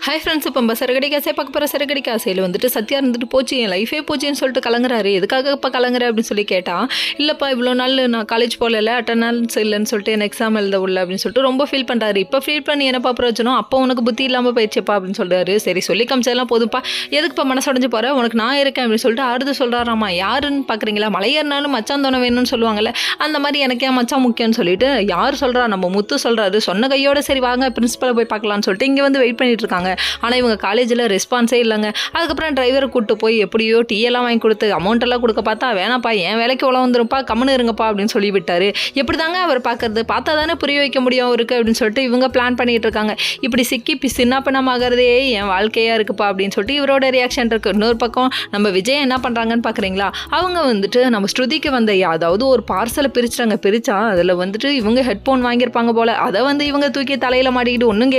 Hi friends, இப்போ நம்ம சரகடி காசே பார்க்க போகிற சரகடி காசையில் வந்துட்டு சத்யா இருந்துட்டு போச்சு, என் லைஃபே போச்சுன்னு சொல்லிட்டு கலங்குறாரு. எதுக்காக இப்போ கலங்குற அப்படின்னு சொல்லி கேட்டால், இல்லைப்பா இவ்வளோ நாள் நான் காலேஜ் போகல, அட்டெண்டன்ஸ் இல்லைன்னு சொல்லிட்டு எனக்கு எக்ஸாம் எழுத உள்ள அப்படின்னு சொல்லிட்டு ரொம்ப ஃபீல் பண்ணுறாரு. இப்போ ஃபீல் பண்ணி என்னப்பா பிரயோஜனம், அப்போ உனக்கு புத்தி இல்லாமல் போயிடுச்சப்பா அப்படின்னு சொல்கிறாரு. சரி சொல்லி காமிச்சதெல்லாம் போதும்ப்பா, எதுக்குப்பா மனசடைஞ்சு போகிற, உனக்கு நான் இருக்கேன் அப்படின்னு சொல்லிட்டு அடுத்து சொல்கிறாராமா. யாருன்னு பார்க்குறீங்களா, மலையேறினாலும் மச்சான் தோணை வேணும்னு சொல்லுவாங்கல்ல, அந்த மாதிரி எனக்கு ஏன் மச்சான் முக்கியம்னு சொல்லிட்டு யார் சொல்கிறா, நம்ம முத்து சொல்கிறாரு. சொன்ன கையோட சரி வாங்க பிரின்சிபலை போய் பார்க்கலான்னு சொல்லிட்டு இங்கே வந்து வெயிட் பண்ணிட்டு இருக்காங்க. ஆனால் இவங்க காலேஜில் ரெஸ்பான்ஸே இல்லைங்க. அதுக்கப்புறம் டிரைவரை கூப்பிட்டு போய் எப்படியோ டீ எல்லாம் வாங்கி கொடுத்து அமௌண்ட்டெல்லாம் கொடுக்க பார்த்தா, வேணாப்பா என் வேலைக்கு உள்ள வந்துருப்பா, கம்முன்னு இருங்கப்பா அப்படின்னு சொல்லி விட்டாரு. எப்படி தாங்க அவர் பார்க்கறது, பார்த்தா தானே புரிய வைக்க முடியும் அவருக்கு அப்படின்னு சொல்லிட்டு இவங்க பிளான் பண்ணிட்டு இருக்காங்க. இப்படி சிக்கி சின்ன பின்னமாகறதே என் வாழ்க்கையாக இருக்குப்பா அப்படின்னு சொல்லிட்டு இவரோட ரியாக்ஷன் இருக்குது. இன்னொரு பக்கம் நம்ம விஜய் என்ன பண்ணுறாங்கன்னு பார்க்குறீங்களா, அவங்க வந்துட்டு நம்ம ஸ்ருதிக்கு வந்த அதாவது ஒரு பார்சலை பிரிச்சுட்டாங்க. பிரித்தா அதில் வந்துட்டு இவங்க ஹெட்ஃபோன் வாங்கியிருப்பாங்க போல், அதை வந்து இவங்க தூக்கி தலையில் மாட்டிக்கிட்டு ஒன்றும்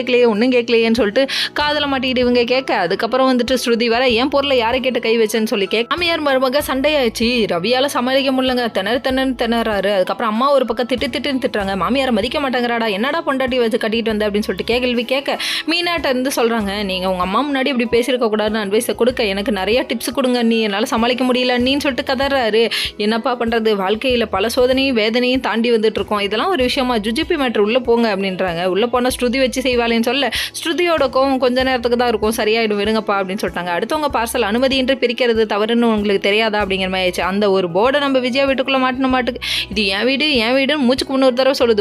கேட்கலையேன்னு சொல்லிட்டு காதில் மாட்டிக்கிட்டு இவங்க கேட்க, அதுக்கப்புறம் வந்துட்டு ஸ்ருதி வர என் பொருளை யாரை கேட்டு கை வச்சேன்னு சொல்லி கேட்க, மாமியார் மருமக சண்டையாச்சு. ரவியால் சமாளிக்க முடியலங்க, திணறாரு. அதுக்கப்புறம் அம்மா ஒரு பக்கம் திட்டுன்னு திட்டுறாங்க. மாமியாரை மதிக்க மாட்டேங்கிறாடா, என்னடா பொண்டாட்டி வச்சு கட்டிட்டு வந்த அப்படின்னு சொல்லிட்டு கேள்வி கேட்க, மீனாட்ட இருந்து சொல்கிறாங்க, நீங்கள் உங்கள் அம்மா முன்னாடி இப்படி பேசியிருக்க கூடாதுன்னு அட்வைஸை கொடுக்க, எனக்கு நிறைய டிப்ஸ் கொடுங்க, நீ என்னால் சமாளிக்க முடியல நீன்னு சொல்லிட்டு கதறாரு. என்னப்பா பண்ணுறது, வாழ்க்கையில் பல சோதனையும் வேதனையும் தாண்டி வந்துட்டு இருக்கோம், இதெல்லாம் ஒரு விஷயமா, ஜுஜிபி மேட்ரு உள்ளே போங்க அப்படின்றாங்க. உள்ளே போனால் ஸ்ருதி வச்சு செய்வாளேன்னு சொல்ல, ஸ்ருதியோட கோவம் கொஞ்ச நேரத்துக்கு தான் இருக்கும், சரியாயிடும் விடுங்கப்பா அப்படின்னு சொல்லிட்டாங்க. அடுத்தவங்க பார்சல் அனுமதியின்றி பிரிக்கிறது தவறுன்னு உங்களுக்கு தெரியாதா அப்படிங்கிற மாதிரி ஆயிடுச்சு. அந்த ஒரு போர்டை நம்ம விஜயா வீட்டுக்குள்ளே மாட்டின மாட்டுக்கு இது என் வீடுன்னு மூச்சுக்கு முன்னொரு தடவை சொல்லுது.